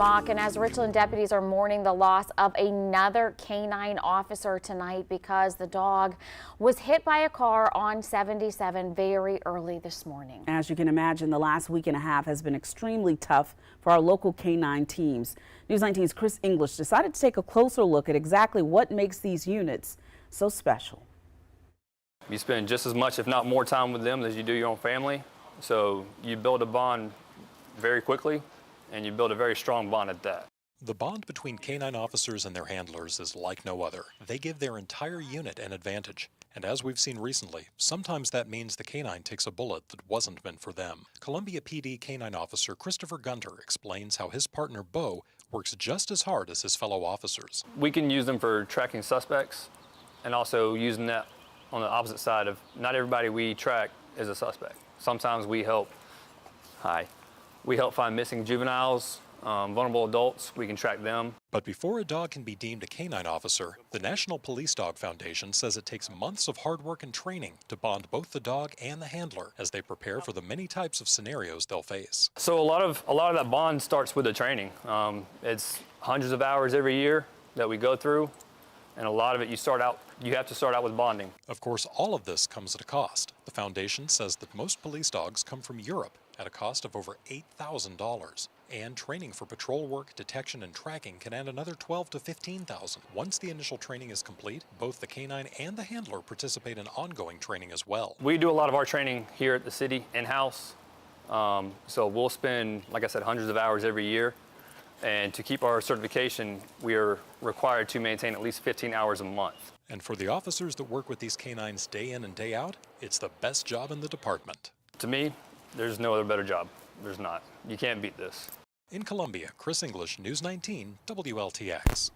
And as Richland deputies are mourning the loss of another canine officer tonight because the dog was hit by a car on 77 very early this morning. As you can imagine, the last week and a half has been extremely tough for our local canine teams. News 19's Chris English decided to take a closer look at exactly what makes these units so special. You spend just as much, if not more, time with them as you do your own family. So you build a bond very quickly, and you build a very strong bond at that. The bond between canine officers and their handlers is like no other. They give their entire unit an advantage. And as we've seen recently, sometimes that means the canine takes a bullet that wasn't meant for them. Columbia PD canine officer Christopher Gunter explains how his partner Bo works just as hard as his fellow officers. We can use them for tracking suspects and also using that on the opposite side of not everybody we track is a suspect. Sometimes we help find missing juveniles, vulnerable adults. We can track them. But before a dog can be deemed a canine officer, the National Police Dog Foundation says it takes months of hard work and training to bond both the dog and the handler as they prepare for the many types of scenarios they'll face. So a lot of that bond starts with the training. It's hundreds of hours every year that we go through, and a lot of it you have to start out with bonding. Of course, all of this comes at a cost. The foundation says that most police dogs come from Europe at a cost of over $8,000. And training for patrol work, detection, and tracking can add another $12,000 to $15,000. Once the initial training is complete, both the canine and the handler participate in ongoing training as well. We do a lot of our training here at the city in-house. So we'll spend, like I said, hundreds of hours every year. And to keep our certification, we are required to maintain at least 15 hours a month. And for the officers that work with these canines day in and day out, it's the best job in the department. To me, there's no other better job. There's not. You can't beat this. In Columbia, Chris English, News 19, WLTX.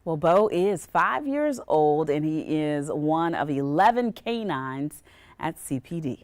Well, Bo is 5 years old and he is one of 11 canines at CPD.